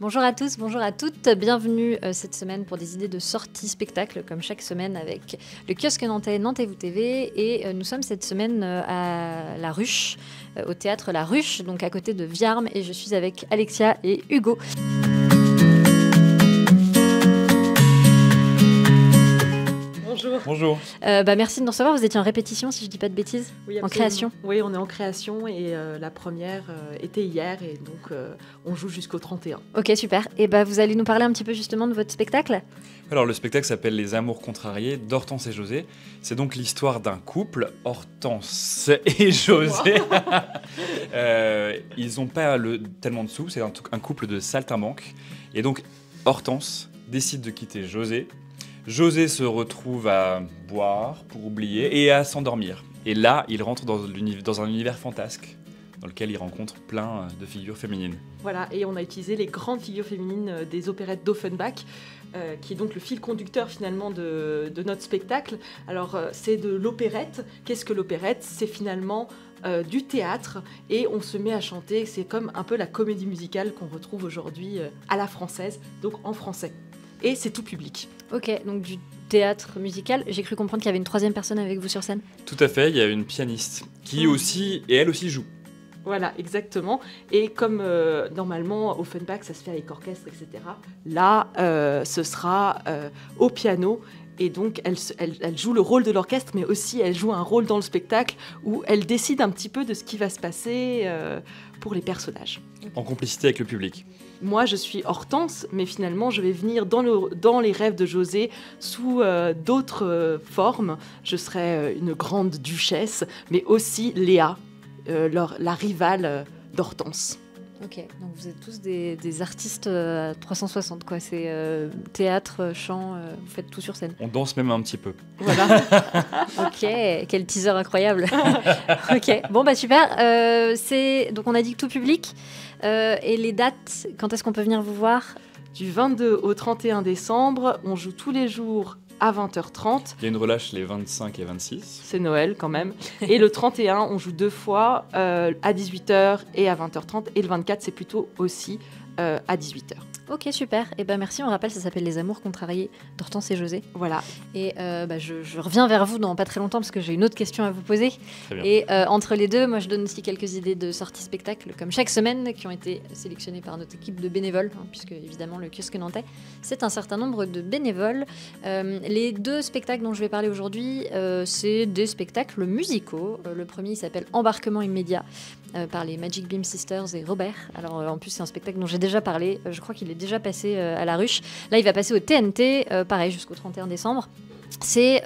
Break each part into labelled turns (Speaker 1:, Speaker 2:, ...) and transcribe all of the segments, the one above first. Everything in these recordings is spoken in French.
Speaker 1: Bonjour à tous, bonjour à toutes, bienvenue cette semaine pour des idées de sortie spectacle, comme chaque semaine avec le kiosque nantais Nantez-vous TV. Et nous sommes cette semaine à La Ruche, au théâtre La Ruche, donc à côté de Viarmes, et je suis avec Alexia et Hugo.
Speaker 2: Bonjour.
Speaker 3: Bonjour.
Speaker 1: Merci de nous recevoir, vous étiez en répétition si je ne dis pas de bêtises,
Speaker 2: Oui,
Speaker 1: en création.
Speaker 2: Oui, on est en création et la première était hier et donc on joue jusqu'au 31.
Speaker 1: Ok, super. Et vous allez nous parler un petit peu justement de votre spectacle.
Speaker 3: Alors le spectacle s'appelle Les Amours contrariés d'Hortense et José. C'est donc l'histoire d'un couple, Hortense et José. Ils n'ont pas tellement de sous, c'est un couple de saltimbanques. Et donc Hortense décide de quitter José. José se retrouve à boire pour oublier et à s'endormir. Et là, il rentre dans un univers fantasque dans lequel il rencontre plein de figures féminines.
Speaker 2: Voilà, et on a utilisé les grandes figures féminines des opérettes d'Offenbach, qui est donc le fil conducteur finalement de notre spectacle. Alors, c'est de l'opérette. Qu'est-ce que l'opérette ? C'est finalement du théâtre et on se met à chanter. C'est comme un peu la comédie musicale qu'on retrouve aujourd'hui à la française, donc en français. Et c'est tout public.
Speaker 1: Ok, donc du théâtre musical. J'ai cru comprendre qu'il y avait une troisième personne avec vous sur scène.
Speaker 3: Tout à fait, il y a une pianiste qui aussi, et elle aussi joue.
Speaker 2: Voilà, exactement. Et comme normalement, Offenbach, ça se fait avec orchestre, etc. Là, ce sera au piano. Et donc, elle joue le rôle de l'orchestre, mais aussi elle joue un rôle dans le spectacle où elle décide un petit peu de ce qui va se passer pour les personnages.
Speaker 3: En complicité avec le public.
Speaker 2: Moi, je suis Hortense, mais finalement, je vais venir dans les rêves de José sous d'autres formes. Je serai une grande duchesse, mais aussi Léa, la rivale d'Hortense.
Speaker 1: Ok, donc vous êtes tous des artistes 360, quoi. C'est théâtre, chant, vous faites tout sur scène.
Speaker 3: On danse même un petit peu.
Speaker 2: Voilà.
Speaker 1: Ok, quel teaser incroyable. Ok, bon super. Donc on a dit que tout public. Et les dates, quand est-ce qu'on peut venir vous voir ?
Speaker 2: Du 22 au 31 décembre, on joue tous les jours à 20h30.
Speaker 3: Il y a une relâche les 25 et 26.
Speaker 2: C'est Noël quand même. Et le 31, on joue 2 fois à 18h et à 20h30. Et le 24, c'est plutôt aussi à 18h.
Speaker 1: Ok, super. Et merci. On rappelle, ça s'appelle Les Amours contrariés d'Hortense et José.
Speaker 2: Voilà.
Speaker 1: Et je reviens vers vous dans pas très longtemps parce que j'ai une autre question à vous poser.
Speaker 3: Très bien.
Speaker 1: Et entre les deux, moi, je donne aussi quelques idées de sorties spectacle, comme chaque semaine, qui ont été sélectionnées par notre équipe de bénévoles, puisque évidemment, le kiosque nantais, c'est un certain nombre de bénévoles. Les deux spectacles dont je vais parler aujourd'hui, c'est des spectacles musicaux. Le premier, il s'appelle Embarquement immédiat, par les Magic Beam Sisters et Robert. Alors, en plus, c'est un spectacle dont j'ai déjà parlé. Je crois qu'il est déjà passé à La Ruche. Là, il va passer au TNT, pareil, jusqu'au 31 décembre. C'est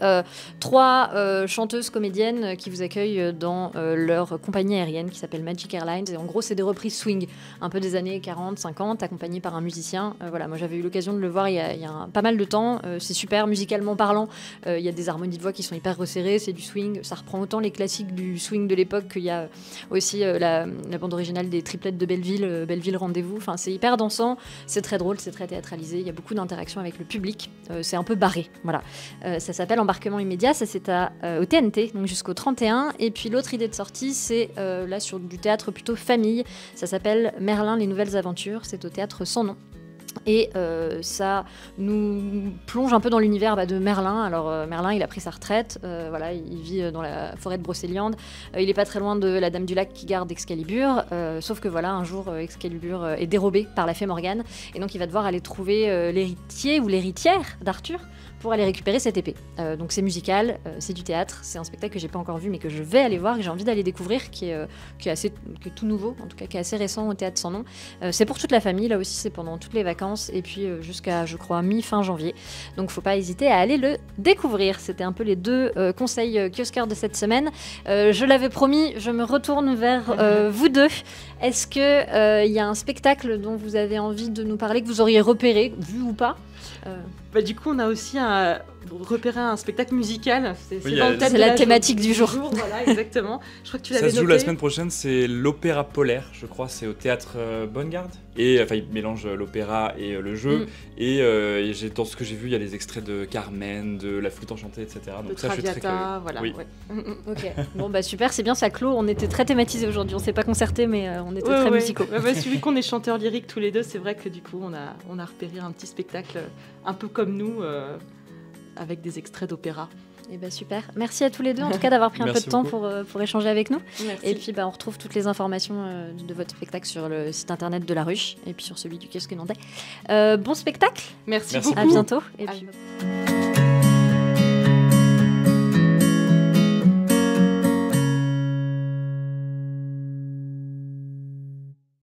Speaker 1: 3 chanteuses comédiennes qui vous accueillent dans leur compagnie aérienne qui s'appelle Magic Airlines. Et en gros, c'est des reprises swing, un peu des années 40, 50, accompagnées par un musicien. Voilà, moi, j'avais eu l'occasion de le voir il y a pas mal de temps. C'est super, musicalement parlant. Il y a des harmonies de voix qui sont hyper resserrées. C'est du swing. Ça reprend autant les classiques du swing de l'époque qu'il y a aussi la bande originale des triplettes de Belleville, Belleville Rendez-vous. Enfin, c'est hyper dansant. C'est très drôle, c'est très théâtralisé. Il y a beaucoup d'interactions avec le public. C'est un peu barré. Voilà. Ça s'appelle Embarquement immédiat, ça c'est au TNT, donc jusqu'au 31. Et puis l'autre idée de sortie, c'est là sur du théâtre plutôt famille. Ça s'appelle Merlin, les nouvelles aventures. C'est au théâtre Sans Nom. Et ça nous plonge un peu dans l'univers de Merlin. Alors Merlin, il a pris sa retraite, voilà, il vit dans la forêt de Brocéliande. Il est pas très loin de la Dame du Lac qui garde Excalibur, sauf que voilà, un jour Excalibur est dérobé par la fée Morgane, et donc il va devoir aller trouver l'héritier ou l'héritière d'Arthur pour aller récupérer cette épée. Donc c'est musical, c'est du théâtre, c'est un spectacle que j'ai pas encore vu mais que je vais aller voir, que j'ai envie d'aller découvrir, qui est tout nouveau, en tout cas qui est assez récent au théâtre Sans Nom. C'est pour toute la famille, là aussi c'est pendant toutes les vacances et puis jusqu'à je crois mi-fin janvier. Donc faut pas hésiter à aller le découvrir. C'était un peu les deux conseils kiosqueurs de cette semaine. Je l'avais promis, je me retourne vers vous deux. Est-ce que y a un spectacle dont vous avez envie de nous parler, que vous auriez repéré, vu ou pas ?
Speaker 2: Du coup, on a aussi repérer un spectacle musical. C'est
Speaker 3: Oui,
Speaker 2: dans le thème
Speaker 1: c'est
Speaker 2: de
Speaker 1: la thématique du jour.
Speaker 2: Voilà, exactement. Je crois que tu l'avais
Speaker 3: Ça se joue
Speaker 2: noté.
Speaker 3: la semaine prochaine, c'est l'Opéra Polaire, je crois, c'est au théâtre Bonne Garde. Et enfin, il mélange l'opéra et le jeu. Et dans ce que j'ai vu, il y a les extraits de Carmen, de La Flûte Enchantée, etc. Donc
Speaker 2: Le
Speaker 3: ça, je suis très curieux.
Speaker 2: Traviata, voilà.
Speaker 3: Oui.
Speaker 2: Ouais.
Speaker 1: Ok, bon bah super, c'est bien, ça clôt. On était très thématisés aujourd'hui, on s'est pas concerté, mais on était très musicaux.
Speaker 2: Vu qu'on est chanteurs lyriques tous les deux, c'est vrai que du coup, on a repéré un petit spectacle un peu comme nous, avec des extraits d'opéra.
Speaker 1: Et bah super, merci à tous les deux en tout cas d'avoir pris un peu de
Speaker 3: Merci
Speaker 1: temps
Speaker 3: beaucoup.
Speaker 1: pour échanger avec nous.
Speaker 2: Merci.
Speaker 1: Et puis on retrouve toutes les informations de votre spectacle sur le site internet de La Ruche et puis sur celui du Kiosque Nantais. Bon spectacle,
Speaker 2: Merci
Speaker 3: Merci
Speaker 2: beaucoup.
Speaker 1: à bientôt. Et
Speaker 2: À
Speaker 1: puis...
Speaker 2: bientôt.